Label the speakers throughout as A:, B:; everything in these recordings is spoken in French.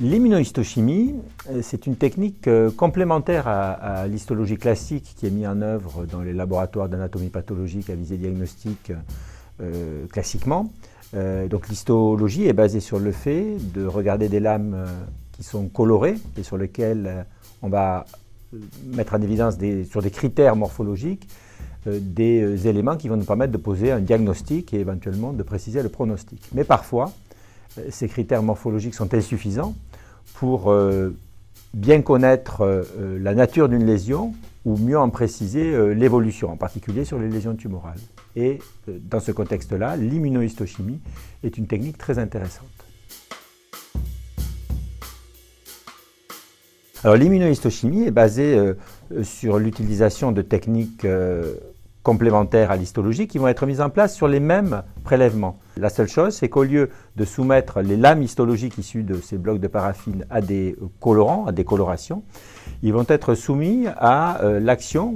A: L'immunohistochimie, c'est une technique complémentaire à l'histologie classique qui est mise en œuvre dans les laboratoires d'anatomie pathologique à visée diagnostique classiquement. Donc l'histologie est basée sur le fait de regarder des lames qui sont colorées et sur lesquelles on va mettre en évidence sur des critères morphologiques des éléments qui vont nous permettre de poser un diagnostic et éventuellement de préciser le pronostic. Mais parfois, ces critères morphologiques sont insuffisants pour bien connaître la nature d'une lésion ou mieux en préciser l'évolution, en particulier sur les lésions tumorales. Et dans ce contexte-là, l'immunohistochimie est une technique très intéressante. Alors l'immunohistochimie est basée sur l'utilisation de techniques complémentaires à l'histologie qui vont être mises en place sur les mêmes prélèvements. La seule chose, c'est qu'au lieu de soumettre les lames histologiques issues de ces blocs de paraffine à des colorants, à des colorations, ils vont être soumis à l'action,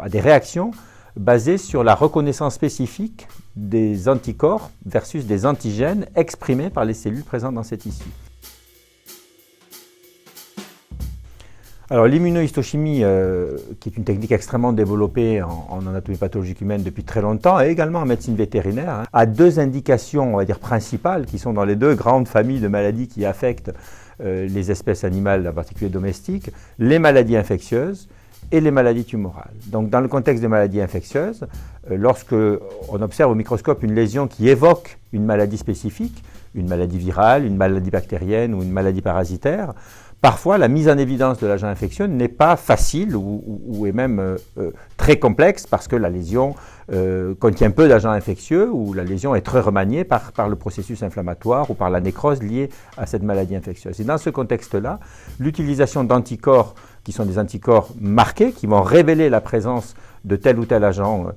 A: à des réactions basées sur la reconnaissance spécifique des anticorps versus des antigènes exprimés par les cellules présentes dans ces tissus. Alors l'immunohistochimie, qui est une technique extrêmement développée en anatomie pathologique humaine depuis très longtemps, et également en médecine vétérinaire, a deux indications, on va dire, principales, qui sont dans les deux grandes familles de maladies qui affectent les espèces animales, en particulier domestiques, les maladies infectieuses et les maladies tumorales. Donc dans le contexte des maladies infectieuses, lorsque on observe au microscope une lésion qui évoque une maladie spécifique, une maladie virale, une maladie bactérienne ou une maladie parasitaire, parfois, la mise en évidence de l'agent infectieux n'est pas facile ou est même très complexe parce que la lésion contient peu d'agents infectieux ou la lésion est très remaniée par le processus inflammatoire ou par la nécrose liée à cette maladie infectieuse. Et dans ce contexte-là, l'utilisation d'anticorps qui sont des anticorps marqués, qui vont révéler la présence de tel ou tel agent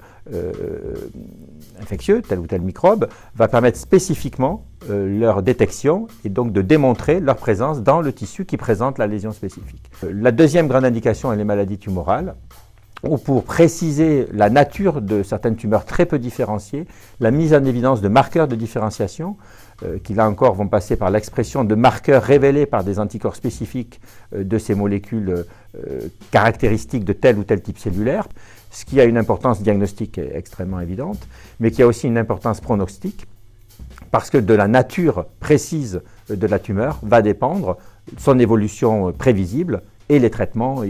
A: infectieux, tel ou tel microbe, va permettre spécifiquement leur détection et donc de démontrer leur présence dans le tissu qui présente la lésion spécifique. La deuxième grande indication est les maladies tumorales, où pour préciser la nature de certaines tumeurs très peu différenciées, la mise en évidence de marqueurs de différenciation, qui là encore vont passer par l'expression de marqueurs révélés par des anticorps spécifiques de ces molécules caractéristiques de tel ou tel type cellulaire, ce qui a une importance diagnostique extrêmement évidente, mais qui a aussi une importance pronostique, parce que de la nature précise de la tumeur va dépendre son évolution prévisible et les traitements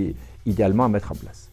A: idéalement à mettre en place.